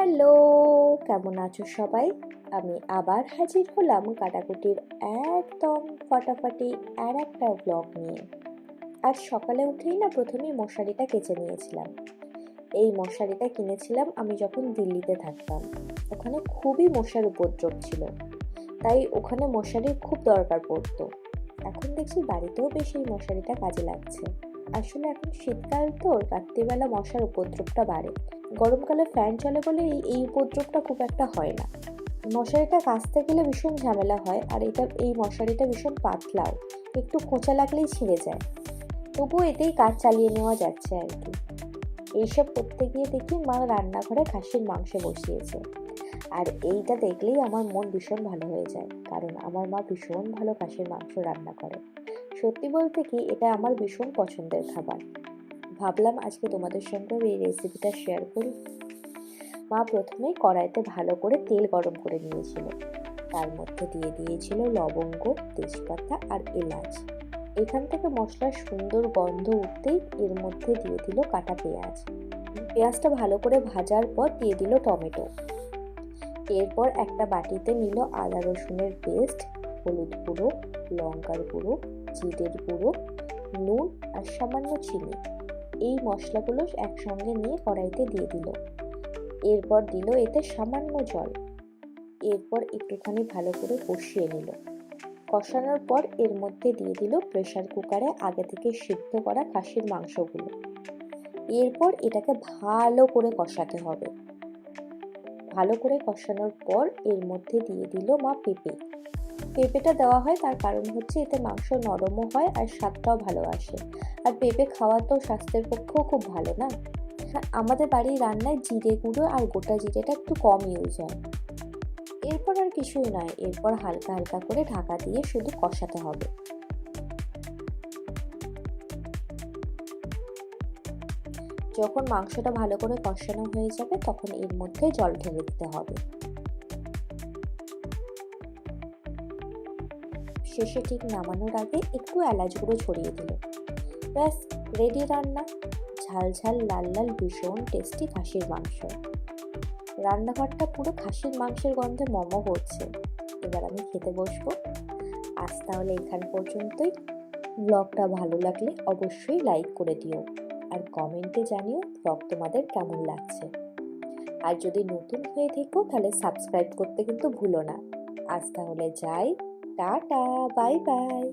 Hello, কেমন আছো সবাই? আমি আবার হাজির হলাম কাটাকুটির একদম ফাটাফাটি আর একটা ব্লগ নিয়ে। আজ সকালে উঠেই না প্রথমেই মশারিটা কেচে নিয়েছিলাম। এই মশারিটা কিনেছিলাম আমি যখন দিল্লিতে থাকতাম। ওখানে খুবই মশার উপদ্রব ছিল, তাই ওখানে মশারির খুব দরকার পড়তো। এখন দেখছি বাড়িতেও বেশ এই মশারিটা কাজে লাগছে। আসলে এখন শীতকাল তো রাত্রিবেলা মশার উপদ্রবটা বাড়ে। গরমকালে ফ্যান চলে বলে এই উপদ্রবটা খুব একটা হয় না। মশারিটা কাচতে গেলে ভীষণ ঝামেলা হয়, আর এই মশারিটা ভীষণ পাতলাও, একটু খোঁচা লাগলেই ছিঁড়ে যায়। তবুও এতেই কাজ চালিয়ে নেওয়া যাচ্ছে আর কি। এইসব করতে গিয়ে দেখি মা রান্নাঘরে খাসির মাংস বসিয়েছে, আর এইটা দেখলেই আমার মন ভীষণ ভালো হয়ে যায়, কারণ আমার মা ভীষণ ভালো খাসির মাংস রান্না করে। সত্যি বলতে কি, এটা আমার ভীষণ পছন্দের খাবার। ভাবলাম আজকে তোমাদের সঙ্গে এই রেসিপিটা শেয়ার করি। মা প্রথমেই কড়াইতে ভালো করে তেল গরম করে নিয়েছিল। তার মধ্যে দিয়ে দিয়েছিল লবঙ্গ, তেজপাতা আর এলাচ। এখান থেকে মশলার সুন্দর গন্ধ উঠতেই এর মধ্যে দিয়ে দিল কাটা পেঁয়াজ। পেঁয়াজটা ভালো করে ভাজার পর দিয়ে দিল টমেটো। এরপর একটা বাটিতে নিল আদা রসুনের পেস্ট, হলুদ গুঁড়ো, লঙ্কার গুঁড়ো, জিরের গুঁড়ো, নুন আর সামান্য চিনি। এই মশলাগুলো একসঙ্গে নিয়ে কড়াইতে দিয়ে দিল। এরপর দিল এতে সামান্য জল। এরপর একটুখানি ভালো করে কষিয়ে নিল। কষানোর পর এর মধ্যে দিয়ে দিল প্রেসার কুকারে আগে থেকে সিদ্ধ করা খাসির মাংসগুলো। এরপর এটাকে ভালো করে কষাতে হবে। ভালো করে কষানোর পর এর মধ্যে দিয়ে দিল মা পেঁপে। পেঁপেটা দেওয়া হয় তার কারণ হচ্ছে এতে মাংস নরমও হয় আর স্বাদটাও ভালো আসে। আর পেঁপে খাওয়া তো স্বাস্থ্যের পক্ষেও খুব ভালো না। আমাদের বাড়ির রান্নায় জিরে গুঁড়ো আর গোটা জিরেটা একটু কম ইউজ হয়। এরপর আর কিছুই নয়, এরপর হালকা হালকা করে ঢাকা দিয়ে শুধু কষাতে হবে। যখন মাংসটা ভালো করে কষানো হয়ে যাবে তখন এর মধ্যে জল ঢেলে দিতে হবে। শেষে ঠিক নামানোর আগে একটু এলাচ গুঁড়ো ছড়িয়ে দিল। ব্যাস, রেডি রান্না। ঝাল ঝাল লাল লাল ভীষণ টেস্টি খাসির মাংস। রান্নাঘরটা পুরো খাসির মাংসের গন্ধে মমো করছে। এবার আমি খেতে বসবো। আজ তাহলে এখান পর্যন্তই। ব্লগটা ভালো লাগলে অবশ্যই লাইক করে দিও, আর কমেন্টে জানিও ব্লগ তোমাদের কেমন লাগছে। আর যদি নতুন হয়ে থেকো তাহলে সাবস্ক্রাইব করতে কিন্তু ভুলো না। আজ তাহলে যাই, টাটা, বাই বাই।